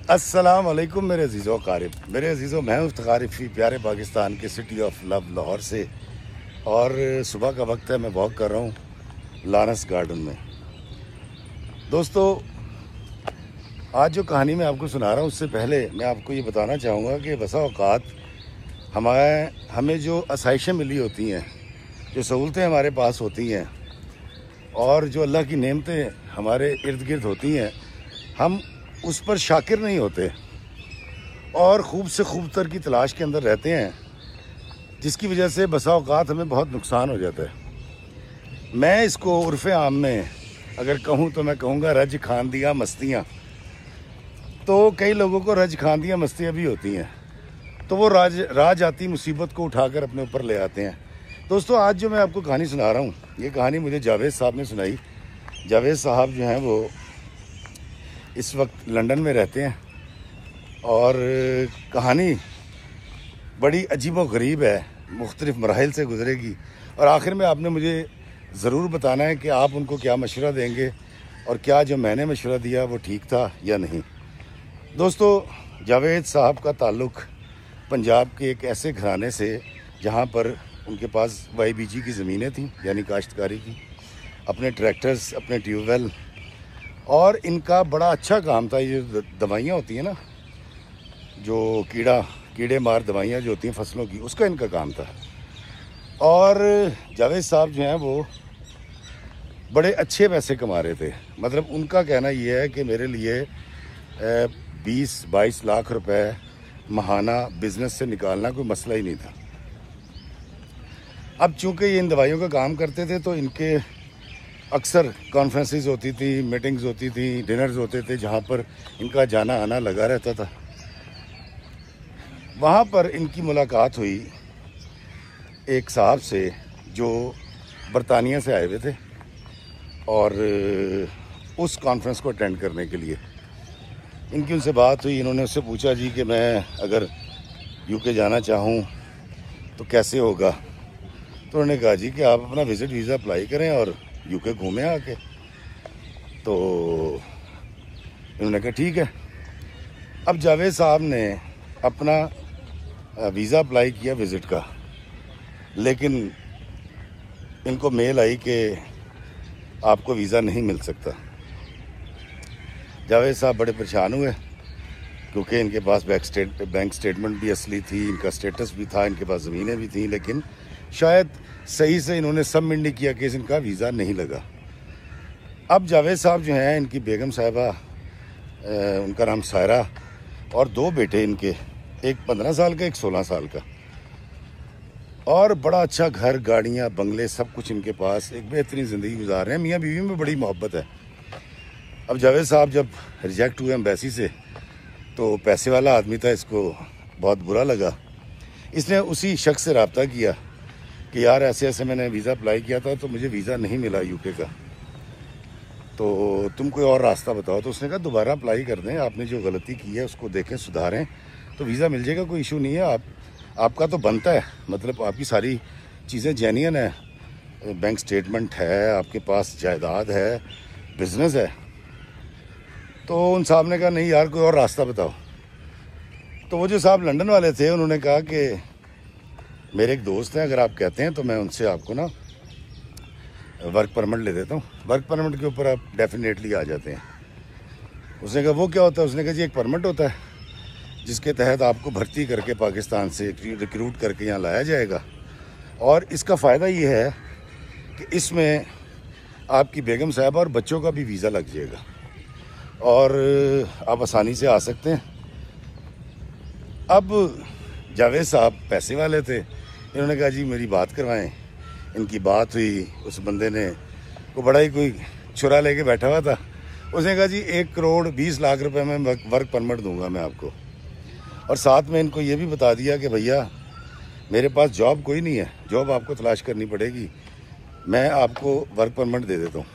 अस्सलाम वालेकुम मेरे अजीज़ों क़ारिब, मेरे अजीज़ों, मैं फ़ी प्यारे पाकिस्तान के सिटी ऑफ लव लाहौर से। और सुबह का वक्त है, मैं वॉक कर रहा हूँ लानस गार्डन में। दोस्तों, आज जो कहानी मैं आपको सुना रहा हूँ उससे पहले मैं आपको ये बताना चाहूँगा कि बसा औक़ात हमें जो आसाइशें मिली होती हैं, जो सहूलतें हमारे पास होती हैं और जो अल्लाह की नेमतें हमारे इर्द गिर्द होती हैं, हम उस पर शाकिर नहीं होते और खूब से खूब तर की तलाश के अंदर रहते हैं, जिसकी वजह से बसा औक़ात हमें बहुत नुकसान हो जाता है। मैं इसको उर्फ़ आम में अगर कहूँ तो मैं कहूँगा रज खान दिया मस्तियाँ। तो कई लोगों को रज खान दिया मस्तियाँ भी होती हैं, तो वो राज आती मुसीबत को उठाकर अपने ऊपर ले आते हैं। दोस्तों, आज जो मैं आपको कहानी सुना रहा हूँ, ये कहानी मुझे जावेद साहब ने सुनाई। जावेद साहब जो हैं वो इस वक्त लंदन में रहते हैं और कहानी बड़ी अजीब व गरीब है, मुख्तलिफ मराहिल से गुजरेगी और आखिर में आपने मुझे ज़रूर बताना है कि आप उनको क्या मशवरा देंगे और क्या जो मैंने मशवरा दिया वो ठीक था या नहीं। दोस्तों, जावेद साहब का ताल्लुक़ पंजाब के एक ऐसे घराने से जहाँ पर उनके पास YBG की ज़मीनें थीं, यानी काश्तकारी की, अपने ट्रैक्टर्स, अपने ट्यूबवेल, और इनका बड़ा अच्छा काम था। ये दवाइयाँ होती हैं ना, जो कीड़े मार दवाइयाँ जो होती हैं फसलों की, उसका इनका काम था। और जावेद साहब जो हैं वो बड़े अच्छे पैसे कमा रहे थे। मतलब उनका कहना ये है कि मेरे लिए 20-22 लाख रुपए माहाना बिज़नेस से निकालना कोई मसला ही नहीं था। अब चूँकि ये इन दवाइयों का काम करते थे तो इनके अक्सर कॉन्फ्रेंसेस होती थी, मीटिंग्स होती थी, डिनर्स होते थे, जहाँ पर इनका जाना आना लगा रहता था। वहाँ पर इनकी मुलाकात हुई एक साहब से जो बरतानिया से आए हुए थे और उस कॉन्फ्रेंस को अटेंड करने के लिए इनकी उनसे बात हुई। इन्होंने उससे पूछा, जी कि मैं अगर UK जाना चाहूँ तो कैसे होगा? तो उन्होंने कहा, जी कि आप अपना विज़िट वीज़ा अप्लाई करें और UK घूमें आके। तो इन्होंने कहा ठीक है। अब जावेद साहब ने अपना वीज़ा अप्लाई किया विज़िट का, लेकिन इनको मेल आई कि आपको वीज़ा नहीं मिल सकता। जावेद साहब बड़े परेशान हुए क्योंकि इनके पास बैंक स्टेटमेंट भी असली थी, इनका स्टेटस भी था, इनके पास ज़मीनें भी थीं, लेकिन शायद सही से इन्होंने सबमिट नहीं किया कि इनका वीज़ा नहीं लगा। अब जावेद साहब जो हैं, इनकी बेगम साहिबा, उनका नाम सायरा, और 2 बेटे इनके, एक 15 साल का, एक 16 साल का, और बड़ा अच्छा घर, गाड़ियाँ, बंगले, सब कुछ इनके पास, एक बेहतरीन ज़िंदगी गुजार रहे हैं। मियाँ बीवी में बड़ी मोहब्बत है। अब जावेद साहब जब रिजेक्ट हुए एम्बेसी से, तो पैसे वाला आदमी था, इसको बहुत बुरा लगा। इसने उसी शख्स से रब्ता किया कि यार ऐसे ऐसे मैंने वीज़ा अप्लाई किया था तो मुझे वीज़ा नहीं मिला UK का, तो तुम कोई और रास्ता बताओ। तो उसने कहा दोबारा अप्लाई कर दें, आपने जो गलती की है उसको देखें, सुधारें, तो वीज़ा मिल जाएगा, कोई इशू नहीं है। आपका तो बनता है, मतलब आपकी सारी चीज़ें जेन्युइन है, बैंक स्टेटमेंट है, आपके पास जायदाद है, बिजनेस है। तो उन साहब ने कहा नहीं यार, कोई और रास्ता बताओ। तो वो जो साहब लंदन वाले थे, उन्होंने कहा कि मेरे एक दोस्त हैं, अगर आप कहते हैं तो मैं उनसे आपको ना वर्क परमिट ले देता हूँ, वर्क परमिट के ऊपर आप डेफिनेटली आ जाते हैं। उसने कहा वो क्या होता है? उसने कहा जी एक परमिट होता है जिसके तहत आपको भर्ती करके पाकिस्तान से रिक्रूट करके यहाँ लाया जाएगा, और इसका फ़ायदा ये है कि इसमें आपकी बेगम साहबा और बच्चों का भी वीज़ा लग जाएगा और आप आसानी से आ सकते हैं। अब जावेद साहब पैसे वाले थे, इन्होंने कहा जी मेरी बात करवाएं। इनकी बात हुई, उस बंदे ने को बड़ा ही कोई छुरा लेके बैठा हुआ था। उसने कहा जी 1 करोड़ 20 लाख रुपए में वर्क परमिट दूंगा मैं आपको, और साथ में इनको ये भी बता दिया कि भैया मेरे पास जॉब कोई नहीं है, जॉब आपको तलाश करनी पड़ेगी, मैं आपको वर्क परमिट दे देता हूँ।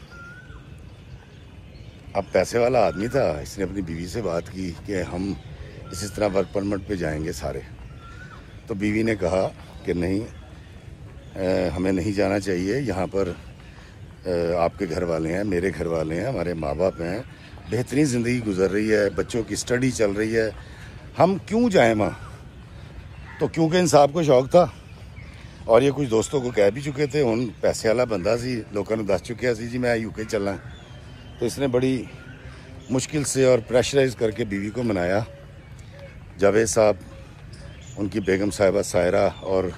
अब पैसे वाला आदमी था, इसने अपनी बीवी से बात की कि हम इसी तरह वर्क परमिट पे जाएंगे सारे। तो बीवी ने कहा कि नहीं, हमें नहीं जाना चाहिए, यहाँ पर आपके घर वाले हैं, मेरे घर वाले हैं, हमारे माँ बाप हैं, बेहतरीन ज़िंदगी गुजर रही है, बच्चों की स्टडी चल रही है। हम क्यों जाएं वहाँ? तो क्योंकि इन साहब को शौक था और ये कुछ दोस्तों को कह भी चुके थे। उन पैसे वाला बंदा सी, लोगों ने दस चुके सी जी मैं यूके चलना। तो इसने बड़ी मुश्किल से और प्रेशराइज करके बीवी को मनाया। जावेद साहब, उनकी बेगम साहिबा सायरा और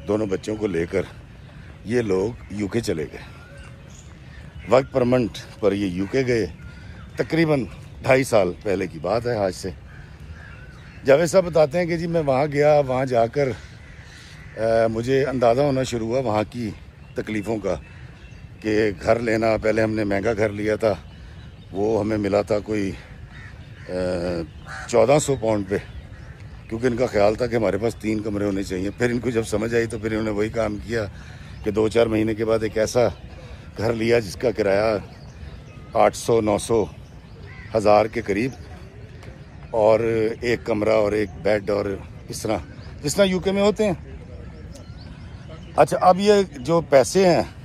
दोनों बच्चों को लेकर ये लोग यूके चले गए। वर्क परमिट पर ये यूके गए। तकरीबन 2.5 साल पहले की बात है आज से। जावेद साहब बताते हैं कि जी मैं वहाँ गया, वहाँ जाकर मुझे अंदाज़ा होना शुरू हुआ वहाँ की तकलीफ़ों का कि घर लेना, पहले हमने महंगा घर लिया था, वो हमें मिला था कोई 1400 पाउंड पे, क्योंकि इनका ख्याल था कि हमारे पास 3 कमरे होने चाहिए। फिर इनको जब समझ आई तो फिर इन्होंने वही काम किया कि 2-4 महीने के बाद एक ऐसा घर लिया जिसका किराया 800, 900, 1000 के करीब, और एक कमरा और एक बेड और इस तरह जिस तरह यूके में होते हैं। अच्छा, अब ये जो पैसे हैं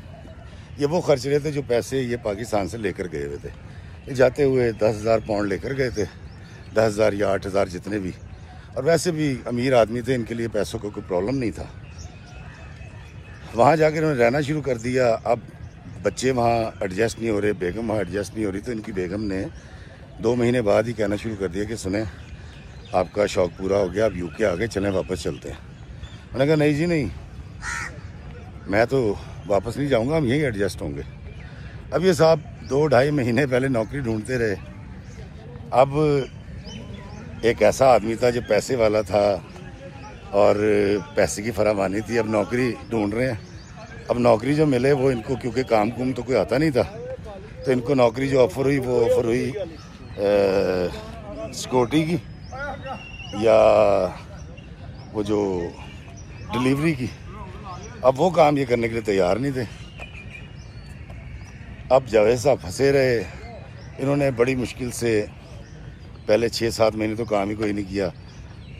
ये वो खर्च रहे थे जो पैसे ये पाकिस्तान से लेकर गए हुए थे। ये जाते हुए 10,000 पाउंड लेकर गए थे, 10,000 या 8,000 जितने भी, और वैसे भी अमीर आदमी थे, इनके लिए पैसों का कोई प्रॉब्लम नहीं था। वहाँ जाकर इन्होंने रहना शुरू कर दिया। अब बच्चे वहाँ एडजस्ट नहीं हो रहे, बेगम वहाँ एडजस्ट नहीं हो रही, तो इनकी बेगम ने 2 महीने बाद ही कहना शुरू कर दिया कि सुने आपका शौक़ पूरा हो गया, अब यूके आ गए, चलें वापस चलते हैं। मैंने कहा नहीं जी नहीं, मैं तो वापस नहीं जाऊंगा, हम यहीं एडजस्ट होंगे। अब ये साहब 2-2.5 महीने पहले नौकरी ढूंढते रहे। अब एक ऐसा आदमी था जो पैसे वाला था और पैसे की फरामानी थी, अब नौकरी ढूंढ रहे हैं। अब नौकरी जो मिले वो इनको, क्योंकि काम कुम तो कोई आता नहीं था, तो इनको नौकरी जो ऑफ़र हुई वो ऑफ़र हुई सिक्योरिटी की या वो जो डिलीवरी की। अब वो काम ये करने के लिए तैयार नहीं थे। अब जावेद साहब फंसे रहे। इन्होंने बड़ी मुश्किल से पहले 6-7 महीने तो काम ही कोई नहीं किया,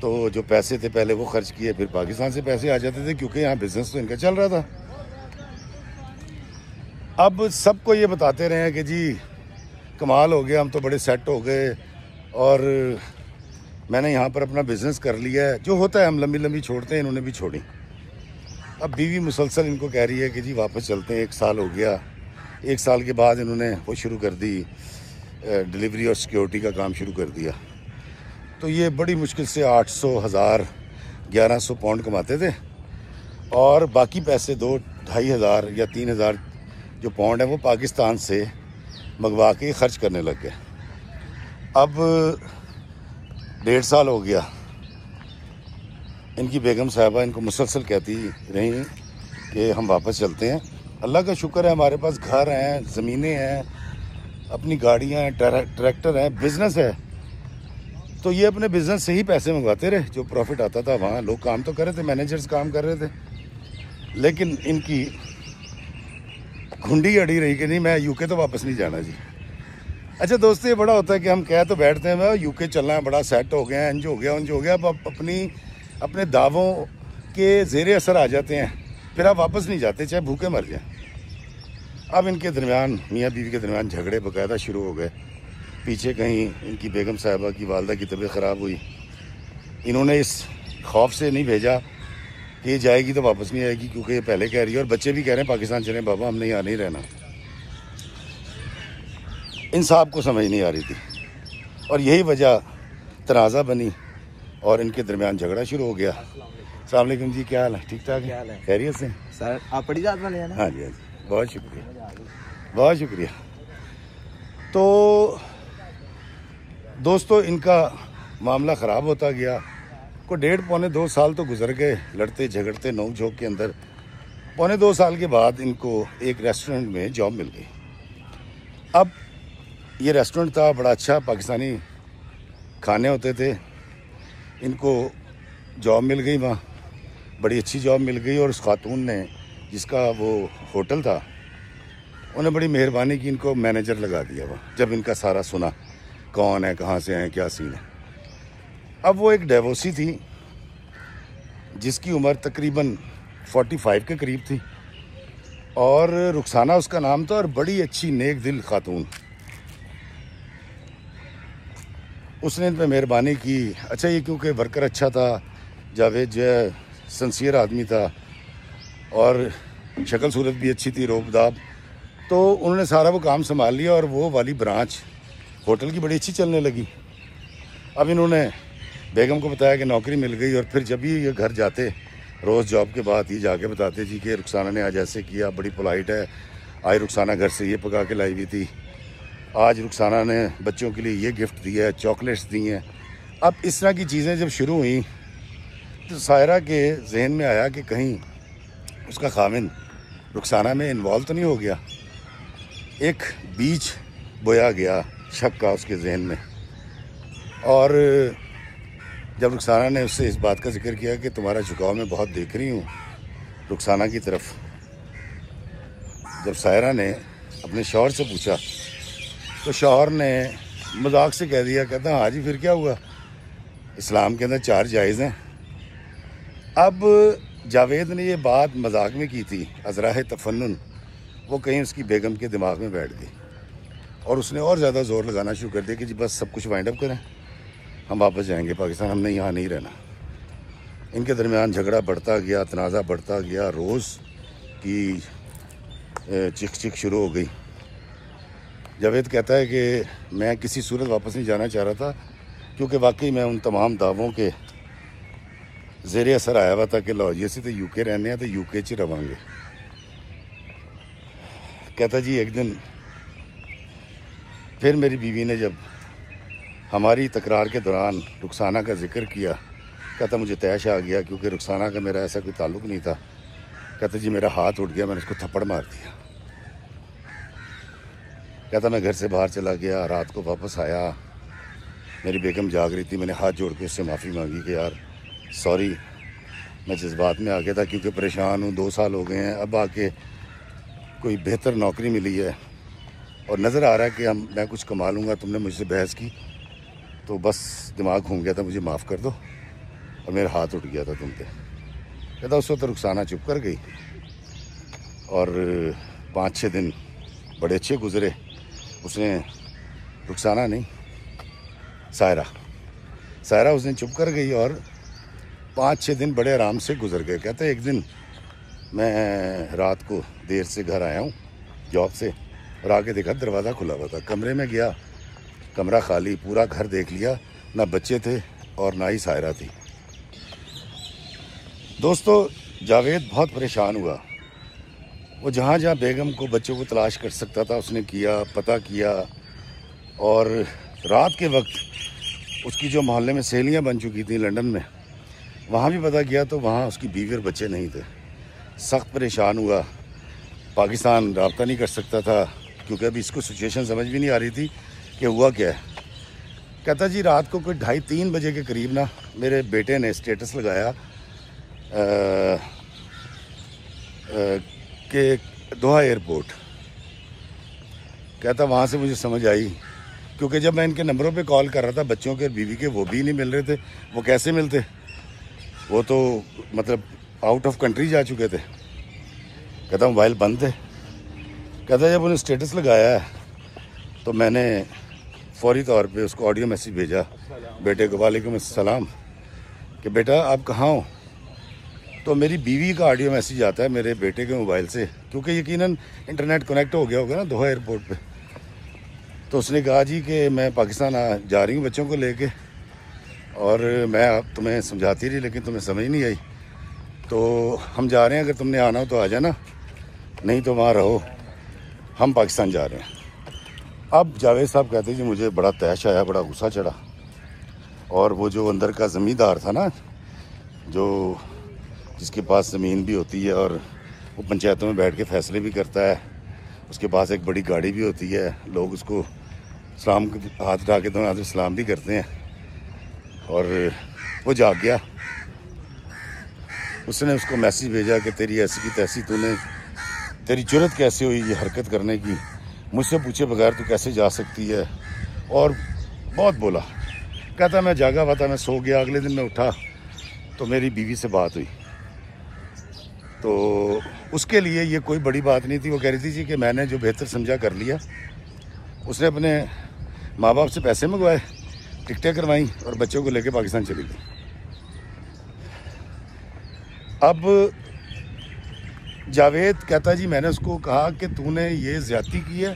तो जो पैसे थे पहले वो खर्च किए, फिर पाकिस्तान से पैसे आ जाते थे क्योंकि यहाँ बिजनेस तो इनका चल रहा था। अब सबको ये बताते रहे हैं कि जी कमाल हो गया, हम तो बड़े सेट हो गए और मैंने यहाँ पर अपना बिज़नेस कर लिया है। जो होता है हम लंबी लंबी छोड़ते हैं, इन्होंने भी छोड़ी। अब बीवी मुसलसल इनको कह रही है कि जी वापस चलते हैं, 1 साल हो गया। 1 साल के बाद इन्होंने वो शुरू कर दी, डिलीवरी और सिक्योरिटी का काम शुरू कर दिया। तो ये बड़ी मुश्किल से 800, 1000, 1100 पाउंड कमाते थे और बाकी पैसे 2-2,500 या 3,000 जो पाउंड है वो पाकिस्तान से मंगवा के खर्च करने लग गए। अब 1.5 साल हो गया। इनकी बेगम साहिबा इनको मुसलसल कहती रही कि हम वापस चलते हैं। अल्लाह का शुक्र है हमारे पास घर हैं, ज़मीनें हैं, अपनी गाड़ियाँ हैं, ट्रैक्टर हैं, बिज़नेस है। तो ये अपने बिज़नेस से ही पैसे मंगवाते रहे, जो प्रॉफिट आता था वहाँ। लोग काम तो कर रहे थे, मैनेजर्स काम कर रहे थे, लेकिन इनकी घुंडी अड़ी रही कि नहीं मैं यूके तो वापस नहीं जाना जी। अच्छा दोस्तों, ये बड़ा होता है कि हम कह तो बैठते हैं मैं यूके चलना है, बड़ा सेट हो गया, इंज हो गया, उंज हो गया। अब आप अपने दावों के ज़ेरे असर आ जाते हैं, फिर आप वापस नहीं जाते, चाहे भूखे मर जाएं। अब इनके दरमियान, मियाँ बीवी के दरमियान झगड़े बाकायदा शुरू हो गए। पीछे कहीं इनकी बेगम साहिबा की वालदा की तबीयत ख़राब हुई। इन्होंने इस खौफ से नहीं भेजा कि ये जाएगी तो वापस नहीं आएगी, क्योंकि ये पहले कह रही है और बच्चे भी कह रहे हैं पाकिस्तान चलें बाबा, हमने यहाँ नहीं रहना। इन साहब को समझ नहीं आ रही थी और यही वजह तनाज़ा बनी और इनके दरमियान झगड़ा शुरू हो गया। अस्सलाम वालेकुम जी, क्या हाल है? ठीक ठाक है, खैरियत से? सर आप बड़ी जात वाले हैं ना? हाँ जी, हाँ जी, बहुत शुक्रिया, बहुत शुक्रिया। तो दोस्तों, इनका मामला ख़राब होता गया। को 1.5-2 साल तो गुजर गए लड़ते झगड़ते, नोक झोंक के अंदर। 1.5-2 साल के बाद इनको एक रेस्टोरेंट में जॉब मिल गई। अब ये रेस्टोरेंट था बड़ा अच्छा, पाकिस्तानी खाने होते थे। इनको जॉब मिल गई वहाँ, बड़ी अच्छी जॉब मिल गई। और उस खातून ने, जिसका वो होटल था, उन्हें बड़ी मेहरबानी की, इनको मैनेजर लगा दिया वहाँ। जब इनका सारा सुना कौन है, कहाँ से हैं, क्या सीन है। अब वो एक डिवोर्सी थी जिसकी उम्र तकरीबन 45 के करीब थी और रुखसाना उसका नाम था, और बड़ी अच्छी नेक दिल खातून। उसने इन पर मेहरबानी की। अच्छा, ये क्योंकि वर्कर अच्छा था, जावेद जो है सिंसियर आदमी था और शक्ल सूरत भी अच्छी थी, रोबदाब, तो उन्होंने सारा वो काम संभाल लिया और वो वाली ब्रांच होटल की बड़ी अच्छी चलने लगी। अब इन्होंने बेगम को बताया कि नौकरी मिल गई, और फिर जब भी ये घर जाते रोज़ जॉब के बाद ये जाके बताते जी कि रुखसाना ने आज ऐसे किया, बड़ी पोलाइट है, आज रुखसाना घर से ये पका के लाई हुई थी, आज रुखसाना ने बच्चों के लिए ये गिफ्ट दिया है, चॉकलेट्स दी हैं। अब इस तरह की चीज़ें जब शुरू हुई तो सायरा के जहन में आया कि कहीं उसका खामिन रुखसाना में इन्वॉल्व तो नहीं हो गया। एक बीज बोया गया शक का उसके जहन में, और जब रुखसाना ने उससे इस बात का जिक्र किया कि तुम्हारा झुकाव मैं बहुत देख रही हूँ रुखसाना की तरफ, जब सायरा ने अपने शौहर से पूछा तो शौहर ने मजाक से कह दिया, कहता हाँ जी फिर क्या हुआ, इस्लाम के अंदर 4 जायज़ हैं। अब जावेद ने ये बात मजाक में की थी, अज़राह तफन्नुन, वो कहीं उसकी बेगम के दिमाग में बैठ गई और उसने और ज़्यादा ज़ोर लगाना शुरू कर दिया कि जी बस सब कुछ वाइंड अप करें, हम वापस जाएंगे पाकिस्तान, हमने यहाँ नहीं रहना। इनके दरमियान झगड़ा बढ़ता गया, तनाज़ा बढ़ता गया, रोज़ की चिक चिक शुरू हो गई। जावेद कहता है कि मैं किसी सूरत वापस नहीं जाना चाह रहा था, क्योंकि वाकई मैं उन तमाम दावों के ज़ेरे असर आया हुआ था कि लो ये से तो यूके रहने हैं तो यूके च रवांगे। कहता जी एक दिन फिर मेरी बीवी ने जब हमारी तकरार के दौरान रुखसाना का जिक्र किया, कहता मुझे तैश आ गया, क्योंकि रुखसाना का मेरा ऐसा कोई ताल्लुक़ नहीं था। कहता जी मेरा हाथ उठ गया, मैंने उसको थप्पड़ मार दिया। कहता मैं घर से बाहर चला गया, रात को वापस आया, मेरी बेगम जाग रही थी, मैंने हाथ जोड़ के उससे माफ़ी मांगी कि यार सॉरी, मैं जज्बात में आ गया था, क्योंकि परेशान हूँ, 2 साल हो गए हैं, अब आके कोई बेहतर नौकरी मिली है और नज़र आ रहा है कि मैं कुछ कमा लूँगा, तुमने मुझसे बहस की तो बस दिमाग घूम गया था, मुझे माफ़ कर दो, और मेरा हाथ उठ गया था तुम पे। कहता उस वक्त रुखसाना चुप कर गई और 5-6 दिन बड़े अच्छे गुजरे। उसने रुखसाना नहीं, सायरा उस दिन चुप कर गई और 5-6 दिन बड़े आराम से गुजर गए। कहते एक दिन मैं रात को देर से घर आया हूँ जॉब से, और आके देखा दरवाज़ा खुला हुआ था। कमरे में गया, कमरा खाली, पूरा घर देख लिया, ना बच्चे थे और ना ही सायरा थी। दोस्तों जावेद बहुत परेशान हुआ। वो जहाँ जहाँ बेगम को, बच्चों को तलाश कर सकता था उसने किया, पता किया, और रात के वक्त उसकी जो मोहल्ले में सहेलियाँ बन चुकी थी लंदन में, वहाँ भी पता किया तो वहाँ उसकी बीवी और बच्चे नहीं थे। सख्त परेशान हुआ, पाकिस्तान रब्ता नहीं कर सकता था, क्योंकि अभी इसको सिचुएशन समझ भी नहीं आ रही थी कि हुआ क्या है। कहता जी रात को कोई 2:30-3 बजे के करीब ना मेरे बेटे ने स्टेटस लगाया कि दोहा एयरपोर्ट। कहता वहाँ से मुझे समझ आई, क्योंकि जब मैं इनके नंबरों पे कॉल कर रहा था बच्चों के और बीवी के, वो भी नहीं मिल रहे थे। वो कैसे मिलते, वो तो मतलब आउट ऑफ कंट्री जा चुके थे। कहता मोबाइल बंद थे। कहता जब उन्हें स्टेटस लगाया है तो मैंने फौरी तौर पे उसको ऑडियो मैसेज भेजा बेटे को, वालेकुम अस्सलाम, कि बेटा आप कहाँ हो। तो मेरी बीवी का ऑडियो मैसेज आता है मेरे बेटे के मोबाइल से, क्योंकि यकीनन इंटरनेट कनेक्ट हो गया होगा ना दोहा एयरपोर्ट पे। तो उसने कहा जी कि मैं पाकिस्तान जा रही हूँ बच्चों को लेके, और मैं तुम्हें समझाती रही लेकिन तुम्हें समझ नहीं आई, तो हम जा रहे हैं, अगर तुमने आना हो तो आ जाना, नहीं तो वहाँ रहो, हम पाकिस्तान जा रहे हैं। अब जावेद साहब कहते जी मुझे बड़ा तैश आया, बड़ा गुस्सा चढ़ा, और वो जो अंदर का ज़मींदार था ना, जो जिसके पास ज़मीन भी होती है और वो पंचायतों में बैठ के फ़ैसले भी करता है, उसके पास एक बड़ी गाड़ी भी होती है, लोग उसको सलाम हाथ उठा के दोनों हाथ सलाम भी करते हैं, और वो जाग गया। उसने उसको मैसेज भेजा कि तेरी ऐसी की तैसी, तेरी जुर्रत कैसे हुई ये हरकत करने की, मुझसे पूछे बगैर तू कैसे जा सकती है, और बहुत बोला। कहता मैं जागा हुआ था, मैं सो गया, अगले दिन मैं उठा तो मेरी बीवी से बात हुई, तो उसके लिए ये कोई बड़ी बात नहीं थी। वो कह रही थी जी कि मैंने जो बेहतर समझा कर लिया। उसने अपने माँ बाप से पैसे मंगवाए, टिकटें करवाई और बच्चों को लेके पाकिस्तान चली गई। अब जावेद कहता जी मैंने उसको कहा कि तूने ये ज़्यादती की है,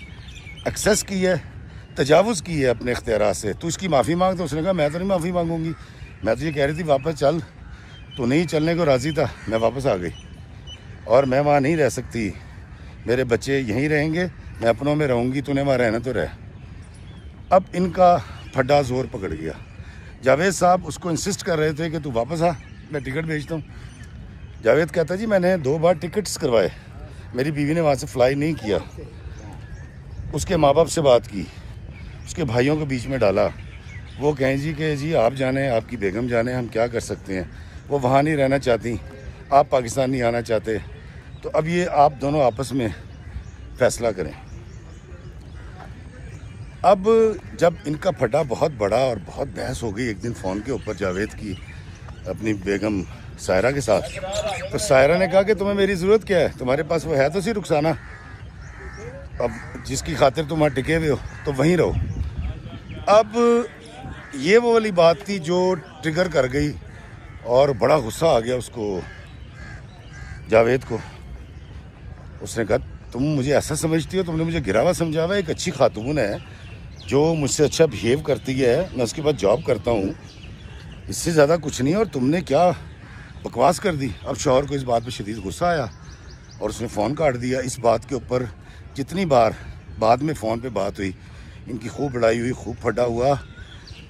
एक्सेस की है, तजावुज़ की है अपने इख्तियारात से, तू इसकी माफ़ी मांग। तो उसने कहा मैं तो नहीं माफ़ी मांगूंगी, मैं तो ये कह रही थी वापस चल, तो नहीं चलने को राज़ी था, मैं वापस आ गई और मैं वहाँ नहीं रह सकती, मेरे बच्चे यहीं रहेंगे, मैं अपनों में रहूँगी, तूने वहाँ रहना तो रह। अब इनका फड्डा ज़ोर पकड़ गया। जावेद साहब उसको इंसिस्ट कर रहे थे कि तू वापस आ, मैं टिकट भेजता हूँ। जावेद कहता जी मैंने 2 बार टिकट्स करवाए, मेरी बीवी ने वहाँ से फ्लाई नहीं किया, उसके माँ बाप से बात की, उसके भाइयों को बीच में डाला, वो कहें जी कि जी आप जाने, आपकी बेगम जाने, हम क्या कर सकते हैं, वो वहाँ नहीं रहना चाहती, आप पाकिस्तान नहीं आना चाहते, तो अब ये आप दोनों आपस में फ़ैसला करें। अब जब इनका फटा बहुत बड़ा और बहुत बहस हो गई एक दिन फ़ोन के ऊपर जावेद की अपनी बेगम सायरा के साथ, तो सायरा ने कहा कि तुम्हें मेरी ज़रूरत क्या है, तुम्हारे पास वो है तो सी रुखसाना, अब जिसकी खातिर तुम वहाँ टिके हुए हो तो वहीं रहो। अब ये वो वाली बात थी जो ट्रिगर कर गई और बड़ा गुस्सा आ गया उसको, जावेद को। उसने कहा तुम मुझे ऐसा समझती हो, तुमने मुझे गिरा हुआ समझा हुआ, एक अच्छी खातून है जो मुझसे अच्छा बिहेव करती है, मैं उसके बाद जॉब करता हूँ, इससे ज़्यादा कुछ नहीं, और तुमने क्या बकवास कर दी। अब शौहर को इस बात पे शदीद गुस्सा आया और उसने फ़ोन काट दिया। इस बात के ऊपर जितनी बार बाद में फ़ोन पे बात हुई, इनकी खूब लड़ाई हुई, खूब फटा हुआ,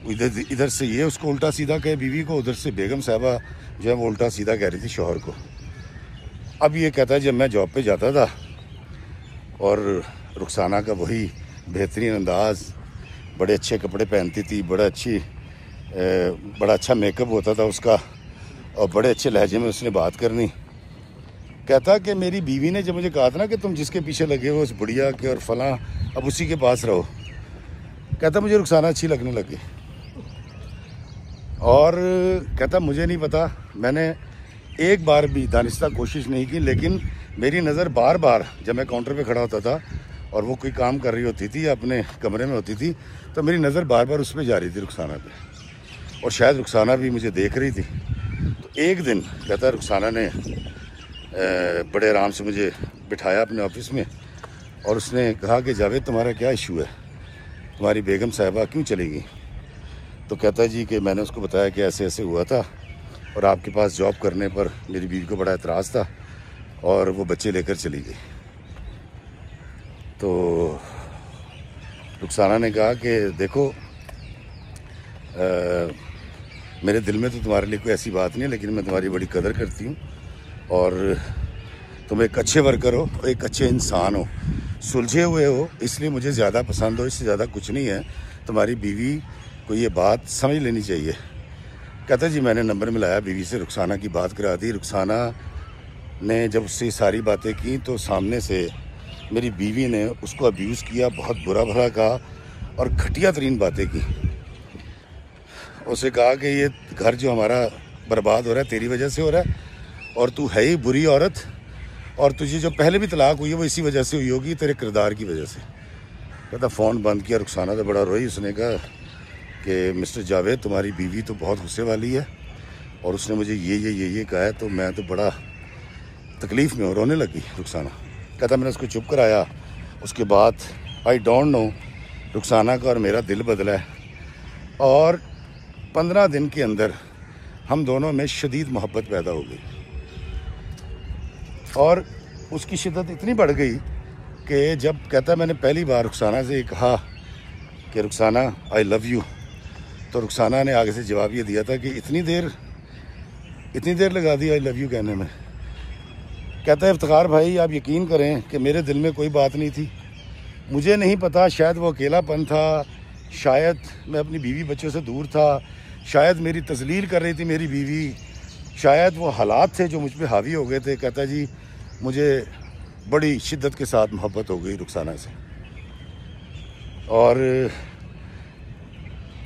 इधर से ये उसको उल्टा सीधा कहे बीवी को, उधर से बेगम साहबा जो है वो उल्टा सीधा कह रही थी शौहर को। अब ये कहता है जब मैं जॉब पे जाता था और रुखसाना का वही बेहतरीन अंदाज़, बड़े अच्छे कपड़े पहनती थी, बड़ा अच्छा मेकअप होता था उसका और बड़े अच्छे लहजे में उसने बात करनी। कहता कि मेरी बीवी ने जब मुझे कहा था ना कि तुम जिसके पीछे लगे हो उस बुढ़िया के और फलां, अब उसी के पास रहो, कहता मुझे रुखसाना अच्छी लगने लगी। और कहता मुझे नहीं पता, मैंने एक बार भी दानिस्ता कोशिश नहीं की, लेकिन मेरी नज़र बार बार जब मैं काउंटर पे खड़ा होता था और वो कोई काम कर रही होती थी या अपने कमरे में होती थी, तो मेरी नज़र बार बार उस पर जा रही थी, रुखसाना पे, और शायद रुखसाना भी मुझे देख रही थी। तो एक दिन कहता रुखसाना ने बड़े आराम से मुझे बिठाया अपने ऑफिस में और उसने कहा कि जावेद तुम्हारा क्या इशू है, तुम्हारी बेगम साहिबा क्यों चली गई। तो कहता जी कि मैंने उसको बताया कि ऐसे ऐसे हुआ था और आपके पास जॉब करने पर मेरी बीवी को बड़ा एतराज़ था और वो बच्चे लेकर चली गई। तो रुखसाना ने कहा कि देखो मेरे दिल में तो तुम्हारे लिए कोई ऐसी बात नहीं है, लेकिन मैं तुम्हारी बड़ी कदर करती हूँ और तुम एक अच्छे वर्कर हो, एक अच्छे इंसान हो, सुलझे हुए हो, इसलिए मुझे ज़्यादा पसंद हो, इससे ज़्यादा कुछ नहीं है। तुम्हारी बीवी को ये बात समझ लेनी चाहिए। कहता जी मैंने नंबर मिलाया बीवी से, रुखसाना की बात करा दी। रुखसाना ने जब उससे सारी बातें की तो सामने से मेरी बीवी ने उसको अब्यूज़ किया, बहुत बुरा भला कहा और घटिया तरीन बातें की। उसे कहा कि ये घर जो हमारा बर्बाद हो रहा है तेरी वजह से हो रहा है और तू है ही बुरी औरत, और तुझे जो पहले भी तलाक हुई है वो इसी वजह से हुई होगी, तेरे किरदार की वजह से। कहता फ़ोन बंद किया। रुखसाना तो बड़ा रोई। उसने कहा कि मिस्टर जावेद तुम्हारी बीवी तो बहुत गुस्से वाली है और उसने मुझे ये कहा है, तो मैं तो बड़ा तकलीफ़ में हूँ, रोने लगी रुखसाना। कहता मैंने उसको चुप कराया। उसके बाद आई डोंट नो रुखसाना का और मेरा दिल बदला है और 15 दिन के अंदर हम दोनों में शदीद मोहब्बत पैदा हो गई और उसकी शिद्दत इतनी बढ़ गई कि जब कहता मैंने पहली बार रुखसाना से कहा कि रुखसाना आई लव यू, तो रुखसाना ने आगे से जवाब ये दिया था कि इतनी देर लगा दी आई लव यू कहने में। कहता है इफ्तिखार भाई आप यकीन करें कि मेरे दिल में कोई बात नहीं थी, मुझे नहीं पता, शायद वो अकेलापन था, शायद मैं अपनी बीवी बच्चों से दूर था, शायद मेरी तजलील कर रही थी मेरी बीवी, शायद वो हालात थे जो मुझ पे हावी हो गए थे। कहता जी मुझे बड़ी शिद्दत के साथ मोहब्बत हो गई रुखसाना से और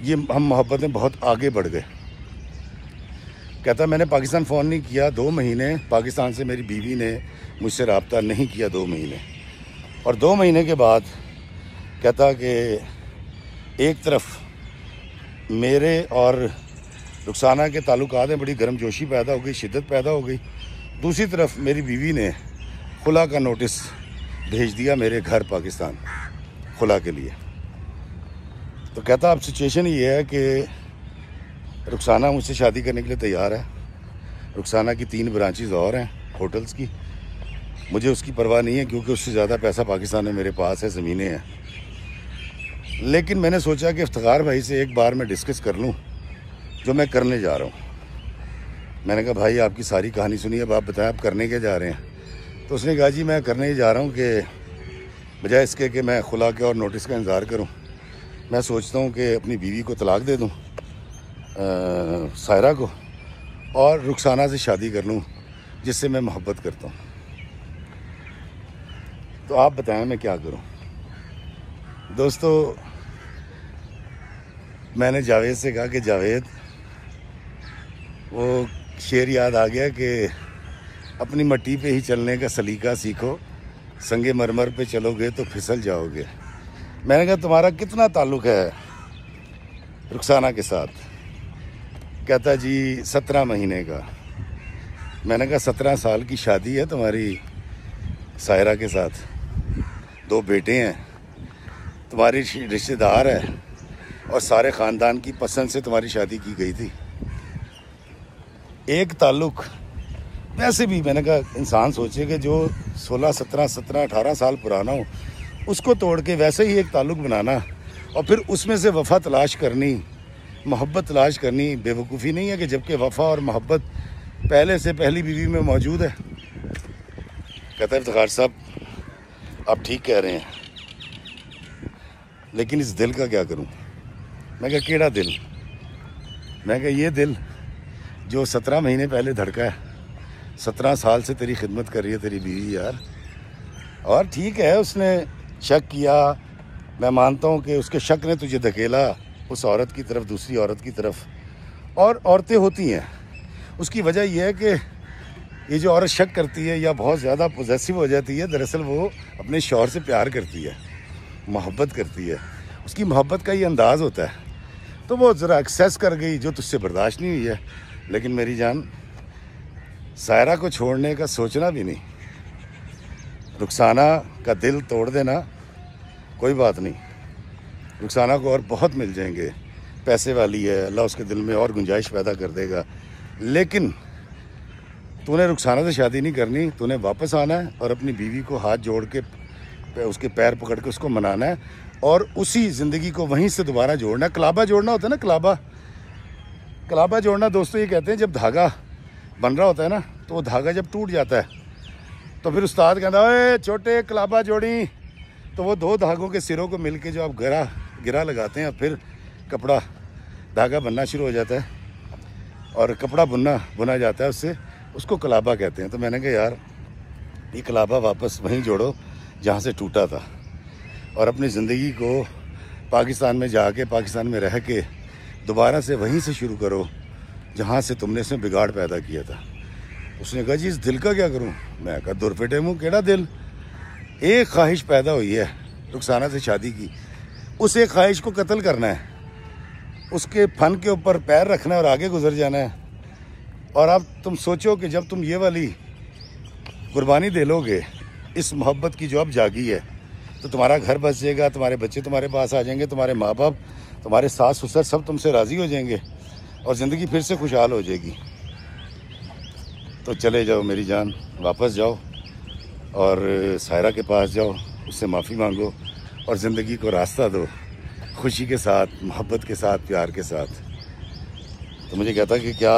ये हम मोहब्बत में बहुत आगे बढ़ गए। कहता मैंने पाकिस्तान फ़ोन नहीं किया 2 महीने, पाकिस्तान से मेरी बीवी ने मुझसे रब्ता नहीं किया 2 महीने, और 2 महीने के बाद कहता कि एक तरफ मेरे और रुखसाना के ताल्लुकात में बड़ी गर्मजोशी पैदा हो गई, शिद्दत पैदा हो गई। दूसरी तरफ मेरी बीवी ने खुला का नोटिस भेज दिया मेरे घर पाकिस्तान खुला के लिए। तो कहता अब सिचुएशन ये है कि रुखसाना मुझसे शादी करने के लिए तैयार है। रुखसाना की 3 ब्रांचेस और हैं होटल्स की। मुझे उसकी परवाह नहीं है क्योंकि उससे ज़्यादा पैसा पाकिस्तान में मेरे पास है, ज़मीनें हैं। लेकिन मैंने सोचा कि इफ्तिखार भाई से एक बार मैं डिस्कस कर लूँ जो मैं करने जा रहा हूँ। मैंने कहा भाई आपकी सारी कहानी सुनी, अब आप बताएं आप करने के जा रहे हैं। तो उसने कहा जी मैं करने ही जा रहा हूँ कि बजाय इसके कि मैं खुला के और नोटिस का इंतज़ार करूँ, मैं सोचता हूँ कि अपनी बीवी को तलाक दे दूँ, सायरा को, और रुखसाना से शादी कर लूँ जिससे मैं मोहब्बत करता हूँ। तो आप बताएं मैं क्या करूँ। दोस्तों मैंने जावेद से कहा कि जावेद, वो शेर याद आ गया कि अपनी मट्टी पे ही चलने का सलीका सीखो, संगे मरमर पे चलोगे तो फिसल जाओगे। मैंने कहा तुम्हारा कितना ताल्लुक़ है रुखसाना के साथ? कहता जी 17 महीने का। मैंने कहा 17 साल की शादी है तुम्हारी सायरा के साथ, 2 बेटे हैं, तुम्हारी रिश्तेदार है और सारे ख़ानदान की पसंद से तुम्हारी शादी की गई थी। एक ताल्लुक़ वैसे भी मैंने कहा इंसान सोचे कि जो 16, 17, 17, 18 साल पुराना हो उसको तोड़ के वैसे ही एक ताल्लुक़ बनाना और फिर उसमें से वफ़ा तलाश करनी, मोहब्बत तलाश करनी बेवकूफ़ी नहीं है कि जबकि वफ़ा और मोहब्बत पहले से पहली बीवी में मौजूद है। कहता इफ्तिखार साहब आप ठीक कह रहे हैं, लेकिन इस दिल का क्या करूं? मैं कहा केड़ा दिल? मैं कहा ये दिल जो 17 महीने पहले धड़का है। 17 साल से तेरी खिदमत कर रही है तेरी बीवी यार। और ठीक है उसने शक किया, मैं मानता हूँ कि उसके शक ने तुझे धकेला उस औरत की तरफ, दूसरी औरत की तरफ। और औरतें होती हैं, उसकी वजह यह है कि ये जो औरत शक करती है या बहुत ज़्यादा पॉजेसिव हो जाती है, दरअसल वो अपने शौहर से प्यार करती है, मोहब्बत करती है। उसकी मोहब्बत का ये अंदाज़ होता है। तो वो ज़रा एक्सेस कर गई जो तुझसे बर्दाश्त नहीं हुई है। लेकिन मेरी जान, सायरा को छोड़ने का सोचना भी नहीं। रुखसाना का दिल तोड़ देना कोई बात नहीं, रुखसाना को और बहुत मिल जाएंगे, पैसे वाली है, अल्लाह उसके दिल में और गुंजाइश पैदा कर देगा। लेकिन तूने रुखसाना से शादी नहीं करनी, तूने वापस आना है और अपनी बीवी को हाथ जोड़ के उसके पैर पकड़ के उसको मनाना है और उसी ज़िंदगी को वहीं से दोबारा जोड़ना। कलाबा जोड़ना होता है ना, कलाबा जोड़ना दोस्तों ये कहते हैं जब धागा बन रहा होता है ना, तो वो धागा जब टूट जाता है तो फिर उस्ताद कहता है ओए छोटे कलाबा जोड़ी। तो वो 2 धागों के सिरों को मिल के जो आप गिरा लगाते हैं, फिर कपड़ा धागा बनना शुरू हो जाता है और कपड़ा बुना जाता है उससे, उसको कलाबा कहते हैं। तो मैंने कहा यार ये कलाबा वापस वहीं जोड़ो जहाँ से टूटा था और अपनी ज़िंदगी को पाकिस्तान में जाके, पाकिस्तान में रह के दोबारा से वहीं से शुरू करो जहाँ से तुमने इसमें बिगाड़ पैदा किया था। उसने कहा जी इस दिल का क्या करूँ? मैं कहा दुरफेटे मुँह केड़ा दिल? एक ख्वाहिश पैदा हुई है रुखसाना से शादी की, उस एक ख्वाहिश को कत्ल करना है, उसके फन के ऊपर पैर रखना है और आगे गुजर जाना है। और अब तुम सोचो कि जब तुम ये वाली कुर्बानी दे लोगे इस मोहब्बत की जो अब जागी है, तो तुम्हारा घर बस जाएगा, तुम्हारे बच्चे तुम्हारे पास आ जाएंगे, तुम्हारे माँ बाप, तुम्हारे सास ससुर सब तुमसे राज़ी हो जाएंगे और ज़िंदगी फिर से खुशहाल हो जाएगी। तो चले जाओ मेरी जान, वापस जाओ और सायरा के पास जाओ, उससे माफ़ी मांगो और ज़िंदगी को रास्ता दो, खुशी के साथ, मोहब्बत के साथ, प्यार के साथ। तो मुझे कहता कि क्या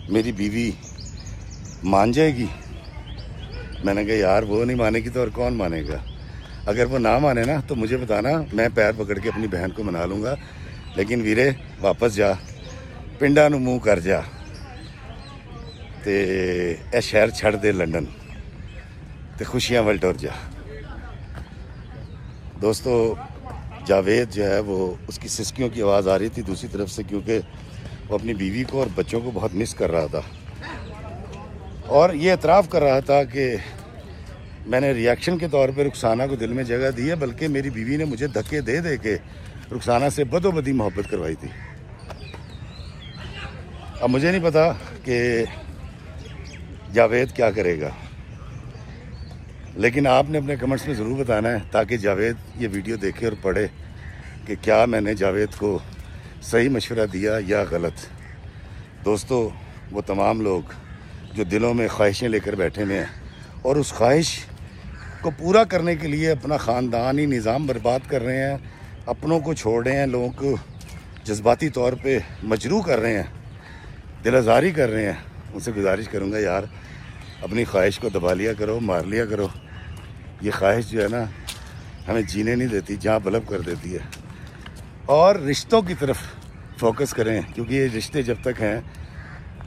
मेरी बीवी मान जाएगी? मैंने कहा यार वो नहीं मानेगी तो और कौन मानेगा? अगर वो ना माने ना तो मुझे बताना, मैं पैर पकड़ के अपनी बहन को मना लूँगा। लेकिन वीरे वापस जा, पिंडा नूं मूँह कर जा ते ए शहर छड़ दे लंडन ते खुशियां वल टुर जा। दोस्तों जावेद जो है वो, उसकी सिसकियों की आवाज़ आ रही थी दूसरी तरफ से, क्योंकि वो अपनी बीवी को और बच्चों को बहुत मिस कर रहा था और ये एतराफ़ कर रहा था कि मैंने रिएक्शन के तौर पे रुखसाना को दिल में जगह दी है, बल्कि मेरी बीवी ने मुझे धक्के दे दे के रुखसाना से बदोबदी मोहब्बत करवाई थी। अब मुझे नहीं पता कि जावेद क्या करेगा, लेकिन आपने अपने कमेंट्स में ज़रूर बताना है ताकि जावेद ये वीडियो देखे और पढ़े कि क्या मैंने जावेद को सही मशवरा दिया या गलत। दोस्तों, वो तमाम लोग जो दिलों में ख्वाहिशें लेकर बैठे हुए हैं और उस ख्वाहिश को पूरा करने के लिए अपना ख़ानदानी निज़ाम बर्बाद कर रहे हैं, अपनों को छोड़ रहे हैं, लोगों को जज्बाती तौर पे मजरूह कर रहे हैं, दिल आज़ारी कर रहे हैं, उनसे गुजारिश करूँगा यार अपनी ख्वाहिश को दबा लिया करो, मार लिया करो। ये ख्वाहिश जो है ना हमें जीने नहीं देती, जहाँ बलब कर देती है। और रिश्तों की तरफ फोकस करें, क्योंकि ये रिश्ते जब तक हैं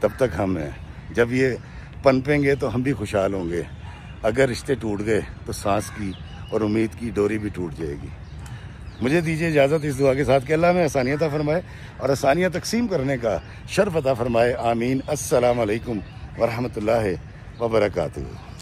तब तक हम हैं। जब ये पनपेंगे तो हम भी खुशहाल होंगे। अगर रिश्ते टूट गए तो सांस की और उम्मीद की डोरी भी टूट जाएगी। मुझे दीजिए इजाज़त इस दुआ के साथ कि अल्लाह में आसानियत अता फरमाए और आसानियाँ तकसीम करने का शर्फ अता फरमाए। आमीन। अस्सलाम वालेकुम व रहमतुल्लाहि व बरकातुहू।